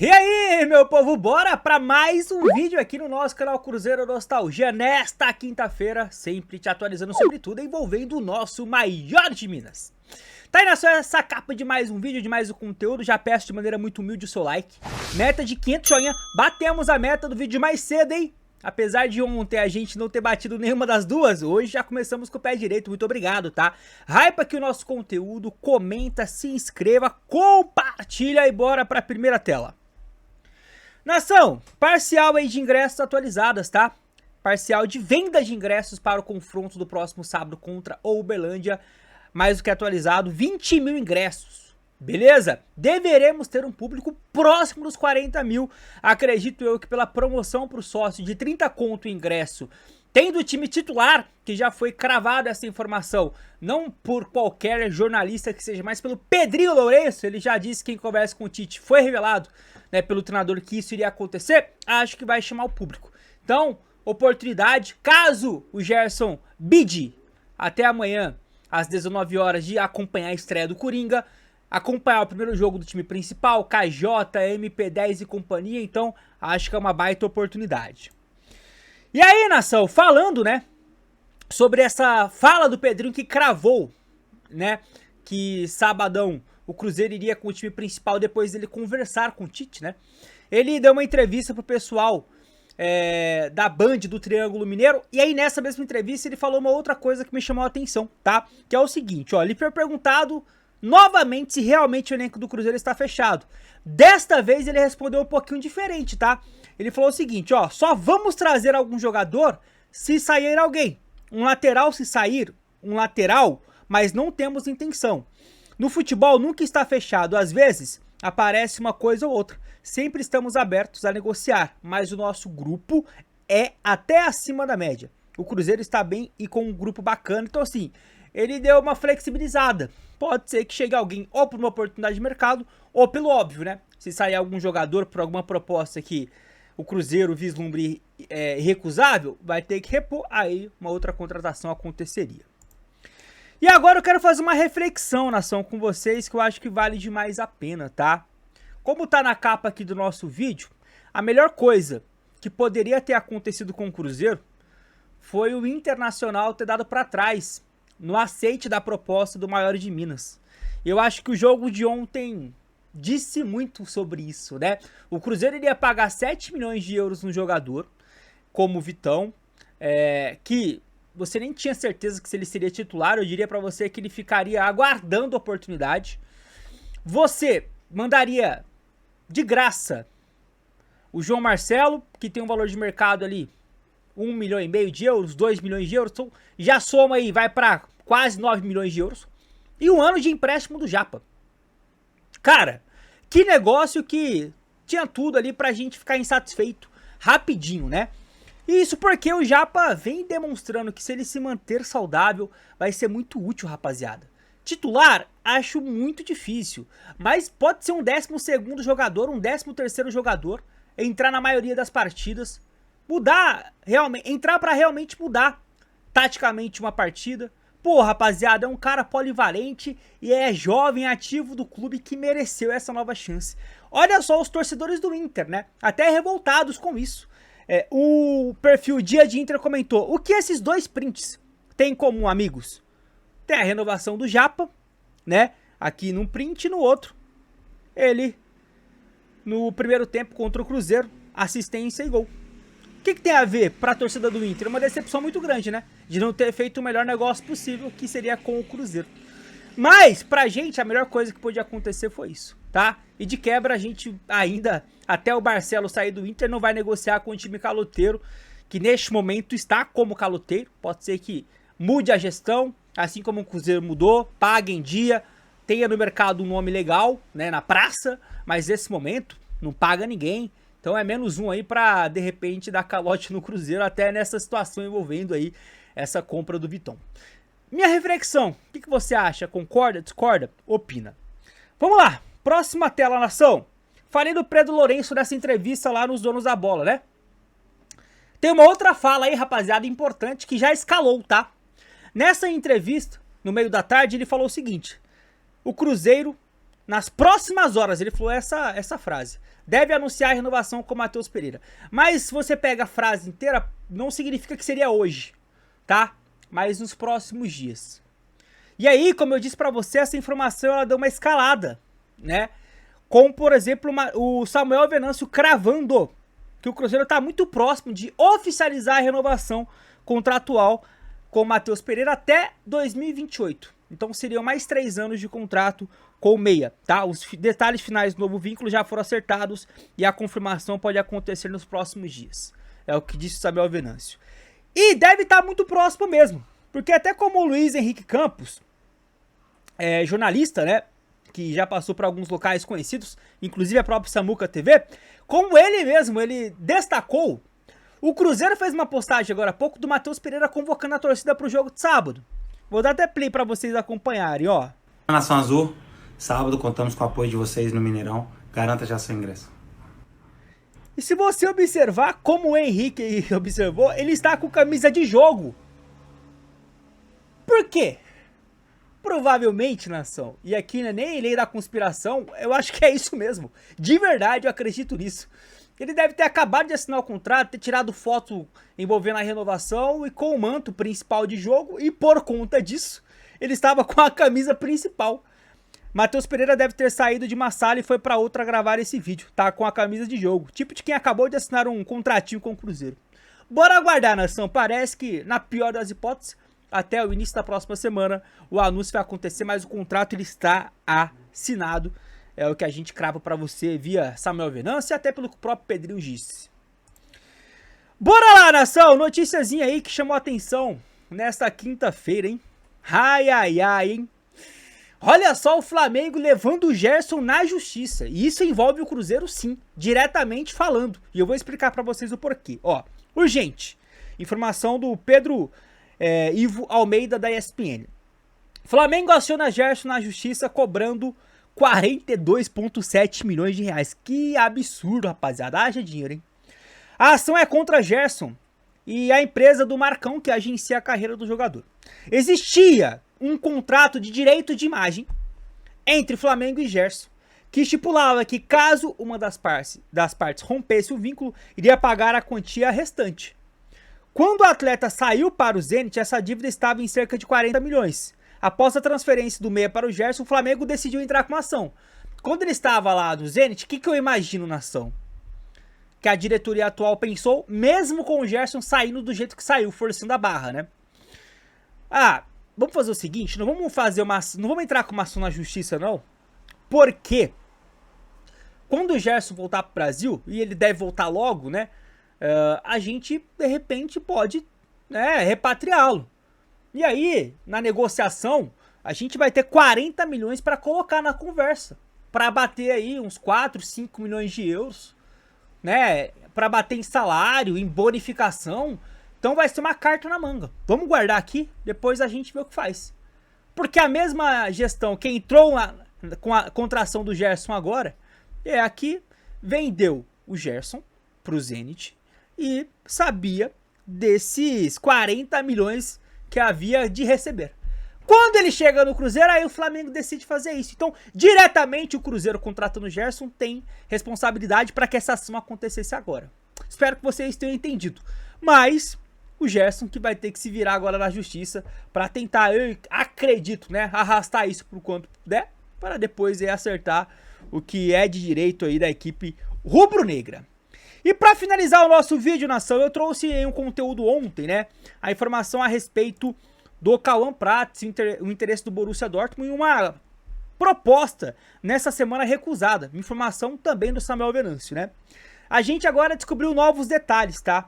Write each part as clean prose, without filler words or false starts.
E aí, meu povo, bora para mais um vídeo aqui no nosso canal Cruzeiro Nostalgia nesta quinta-feira, sempre te atualizando sobre tudo envolvendo o nosso maior de Minas. Tá aí na sua essa capa de mais um vídeo, de mais um conteúdo, já peço de maneira muito humilde o seu like. Meta de 500 joinha, batemos a meta do vídeo mais cedo, hein? Apesar de ontem a gente não ter batido nenhuma das duas, hoje já começamos com o pé direito, muito obrigado, tá? Hypa aqui o nosso conteúdo, comenta, se inscreva, compartilha e bora pra primeira tela. Nação, parcial aí de ingressos atualizadas, tá? Parcial de venda de ingressos para o confronto do próximo sábado contra o Uberlândia, mais do que atualizado, 20 mil ingressos, beleza? Deveremos ter um público próximo dos 40 mil, acredito eu que pela promoção para o sócio de 30 conto o ingresso, tendo o time titular, que já foi cravada essa informação, não por qualquer jornalista que seja, mas pelo Pedrinho Lourenço, ele já disse que quem conversa com o Tite foi revelado, né, pelo treinador que isso iria acontecer, acho que vai chamar o público. Então, oportunidade, caso o Gerson bide até amanhã, às 19 horas, de acompanhar a estreia do Coringa, acompanhar o primeiro jogo do time principal, KJ, MP10 e companhia, então acho que é uma baita oportunidade. E aí, nação, falando, né, sobre essa fala do Pedrinho que cravou, né, que sabadão o Cruzeiro iria com o time principal depois dele conversar com o Tite, né, ele deu uma entrevista pro pessoal da Band do Triângulo Mineiro, e aí nessa mesma entrevista ele falou uma outra coisa que me chamou a atenção, tá, que é o seguinte, ó, ele foi perguntado novamente se realmente o elenco do Cruzeiro está fechado. Desta vez ele respondeu um pouquinho diferente, tá? Ele falou o seguinte, ó, só vamos trazer algum jogador se sair alguém. Um lateral se sair, um lateral, mas não temos intenção. No futebol nunca está fechado, às vezes aparece uma coisa ou outra. Sempre estamos abertos a negociar, mas o nosso grupo é até acima da média. O Cruzeiro está bem e com um grupo bacana, então assim, ele deu uma flexibilizada. Pode ser que chegue alguém ou por uma oportunidade de mercado, ou pelo óbvio, né? Se sair algum jogador por alguma proposta que o Cruzeiro vislumbre irrecusável, vai ter que repor, aí uma outra contratação aconteceria. E agora eu quero fazer uma reflexão, nação, com vocês, que eu acho que vale demais a pena, tá? Como tá na capa aqui do nosso vídeo, a melhor coisa que poderia ter acontecido com o Cruzeiro foi o Internacional ter dado para trás no aceite da proposta do maior de Minas. Eu acho que o jogo de ontem disse muito sobre isso, né? O Cruzeiro iria pagar 7 milhões de euros no jogador, como o Vitão, que você nem tinha certeza que se ele seria titular, eu diria pra você que ele ficaria aguardando a oportunidade. Você mandaria de graça o João Marcelo, que tem um valor de mercado ali 1,5 milhão de euros, 2 milhões de euros, então já soma aí, vai pra quase 9 milhões de euros. E um ano de empréstimo do Japa. Cara, que negócio que tinha tudo ali pra gente ficar insatisfeito rapidinho, né? E isso porque o Japa vem demonstrando que se ele se manter saudável, vai ser muito útil, rapaziada. Titular, acho muito difícil, mas pode ser um 12º jogador, um 13º jogador, entrar na maioria das partidas, mudar, realmente, entrar pra realmente mudar taticamente uma partida. Pô, rapaziada, é um cara polivalente e é jovem, ativo do clube que mereceu essa nova chance. Olha só os torcedores do Inter, né? Até revoltados com isso. O perfil Dia de Inter comentou: o que esses dois prints têm em comum, amigos? Tem a renovação do Japa, né? Aqui num print e no outro, ele, no primeiro tempo contra o Cruzeiro, assistência e gol. O que tem a ver para a torcida do Inter? Uma decepção muito grande, né? De não ter feito o melhor negócio possível, que seria com o Cruzeiro. Mas, pra gente, a melhor coisa que podia acontecer foi isso, tá? E de quebra, a gente ainda, até o Barcelo sair do Inter, não vai negociar com o time caloteiro, que neste momento está como caloteiro. Pode ser que mude a gestão, assim como o Cruzeiro mudou, pague em dia, tenha no mercado um nome legal, né, na praça, mas nesse momento não paga ninguém. Então é menos um aí pra, de repente, dar calote no Cruzeiro, até nessa situação envolvendo aí essa compra do Vitão. Minha reflexão, o que você acha? Concorda? Discorda? Opina. Vamos lá, próxima tela, nação. Falei do Pedro Lourenço nessa entrevista lá nos Donos da Bola, né? Tem uma outra fala aí, rapaziada, importante, que já escalou, tá? Nessa entrevista, no meio da tarde, ele falou o seguinte: o Cruzeiro nas próximas horas, ele falou essa frase. Deve anunciar a renovação com o Matheus Pereira. Mas se você pega a frase inteira, não significa que seria hoje, tá? Mas nos próximos dias. E aí, como eu disse pra você, essa informação ela deu uma escalada, né? Como, por exemplo, o Samuel Venâncio cravando que o Cruzeiro tá muito próximo de oficializar a renovação contratual com o Matheus Pereira até 2028. Então seriam mais 3 anos de contrato com o meia, tá? Os detalhes finais do novo vínculo já foram acertados e a confirmação pode acontecer nos próximos dias. É o que disse o Samuel Venâncio. E deve estar muito próximo mesmo, porque até como o Luiz Henrique Campos, jornalista, né, que já passou por alguns locais conhecidos, inclusive a própria Samuca TV, como ele mesmo, ele destacou, o Cruzeiro fez uma postagem agora há pouco do Matheus Pereira convocando a torcida para o jogo de sábado. Vou dar até play para vocês acompanharem, ó. Nação Azul, sábado contamos com o apoio de vocês no Mineirão, garanta já seu ingresso. E se você observar, como o Henrique observou, ele está com camisa de jogo. Por quê? Provavelmente, nação, e aqui não é nem lei da conspiração, eu acho que é isso mesmo. De verdade, eu acredito nisso. Ele deve ter acabado de assinar o contrato, ter tirado foto envolvendo a renovação e com o manto principal de jogo. E por conta disso, ele estava com a camisa principal. Matheus Pereira deve ter saído de uma sala e foi para outra gravar esse vídeo, tá? Com a camisa de jogo. Tipo de quem acabou de assinar um contratinho com o Cruzeiro. Bora aguardar, nação. Parece que, na pior das hipóteses, até o início da próxima semana, o anúncio vai acontecer, mas o contrato ele está assinado. É o que a gente crava pra você via Samuel Venâncio e até pelo que o próprio Pedrinho disse. Bora lá, nação! Noticiazinha aí que chamou a atenção nesta quinta-feira, hein? Ai, ai, ai, hein? Olha só o Flamengo levando o Gerson na justiça. E isso envolve o Cruzeiro, sim, diretamente falando. E eu vou explicar pra vocês o porquê. Ó, urgente. Informação do Pedro Ivo Almeida da ESPN. Flamengo aciona Gerson na justiça cobrando 42,7 milhões de reais. Que absurdo, rapaziada. Haja dinheiro, hein? A ação é contra Gerson e a empresa do Marcão que agencia a carreira do jogador. Existia um contrato de direito de imagem entre Flamengo e Gerson que estipulava que caso uma das partes rompesse o vínculo, iria pagar a quantia restante. Quando o atleta saiu para o Zenit, essa dívida estava em cerca de 40 milhões. Após a transferência do meia para o Gerson, o Flamengo decidiu entrar com uma ação. Quando ele estava lá no Zenit, o que eu imagino na ação? Que a diretoria atual pensou, mesmo com o Gerson saindo do jeito que saiu, forçando a barra, né? Ah, vamos fazer o seguinte, não vamos entrar com uma ação na justiça, não. Porque quando o Gerson voltar para o Brasil, e ele deve voltar logo, né? A gente, de repente, pode, né, repatriá-lo. E aí, na negociação, a gente vai ter 40 milhões para colocar na conversa. Para bater aí uns 4, 5 milhões de euros, né? Para bater em salário, em bonificação. Então vai ser uma carta na manga. Vamos guardar aqui, depois a gente vê o que faz. Porque a mesma gestão que entrou com a contração do Gerson agora, é a que vendeu o Gerson pro Zenit e sabia desses 40 milhões que havia de receber. Quando ele chega no Cruzeiro, aí o Flamengo decide fazer isso. Então, diretamente o Cruzeiro contratando o Gerson tem responsabilidade para que essa ação acontecesse agora. Espero que vocês tenham entendido. Mas o Gerson que vai ter que se virar agora na justiça para tentar, eu acredito, né, arrastar isso por quanto puder, para depois acertar o que é de direito aí da equipe rubro-negra. E para finalizar o nosso vídeo, nação, eu trouxe um conteúdo ontem, né? A informação a respeito do Cauã Prats, o interesse do Borussia Dortmund e uma proposta nessa semana recusada. Informação também do Samuel Venâncio, né? A gente agora descobriu novos detalhes, tá?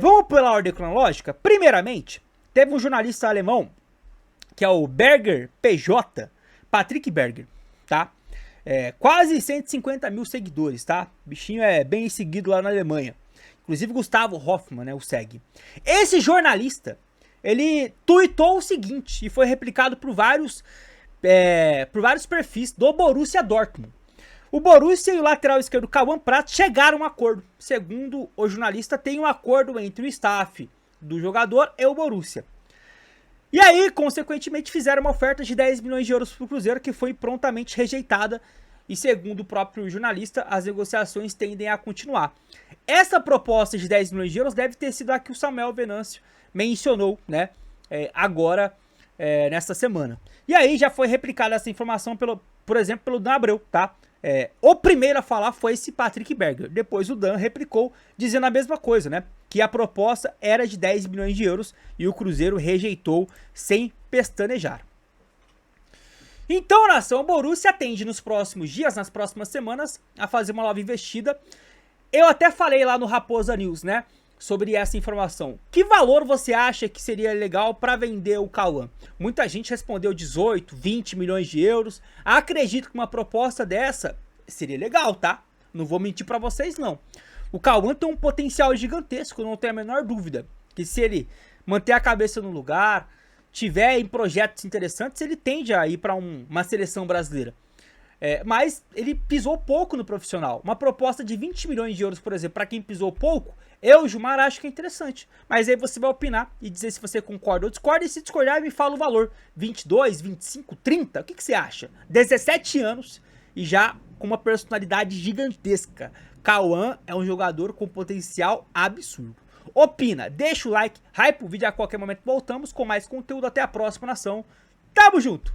Vamos pela ordem cronológica? Primeiramente, teve um jornalista alemão, que é o Berger PJ, Patrick Berger, tá? Quase 150 mil seguidores, tá? O bichinho é bem seguido lá na Alemanha. Inclusive Gustavo Hoffmann, né, o segue. Esse jornalista, ele tuitou o seguinte, e foi replicado por vários perfis do Borussia Dortmund. O Borussia e o lateral esquerdo Cauã Prats chegaram a um acordo. Segundo o jornalista, tem um acordo entre o staff do jogador e o Borussia. E aí, consequentemente, fizeram uma oferta de 10 milhões de euros para o Cruzeiro, que foi prontamente rejeitada. E segundo o próprio jornalista, as negociações tendem a continuar. Essa proposta de 10 milhões de euros deve ter sido a que o Samuel Venâncio mencionou, né, agora, nesta semana. E aí já foi replicada essa informação, por exemplo, pelo Dan Abreu, tá? O primeiro a falar foi esse Patrick Berger. Depois o Dan replicou, dizendo a mesma coisa, né? Que a proposta era de 10 milhões de euros e o Cruzeiro rejeitou sem pestanejar. Então, nação, o Borussia atende nos próximos dias, nas próximas semanas, a fazer uma nova investida. Eu até falei lá no Raposa News, né, sobre essa informação. Que valor você acha que seria legal para vender o Cauã? Muita gente respondeu 18, 20 milhões de euros. Acredito que uma proposta dessa seria legal, tá? Não vou mentir para vocês, não. O Cauã tem um potencial gigantesco, não tenho a menor dúvida. Que se ele manter a cabeça no lugar, tiver em projetos interessantes, ele tende a ir para uma seleção brasileira. Mas ele pisou pouco no profissional. Uma proposta de 20 milhões de euros, por exemplo, para quem pisou pouco, eu, Gilmar, acho que é interessante. Mas aí você vai opinar e dizer se você concorda ou discorda. E se discordar, me fala o valor. 22, 25, 30? O que você acha? 17 anos e já com uma personalidade gigantesca. Cauã é um jogador com potencial absurdo. Opina, deixa o like, hype o vídeo, a qualquer momento voltamos com mais conteúdo. Até a próxima, nação. Tamo junto!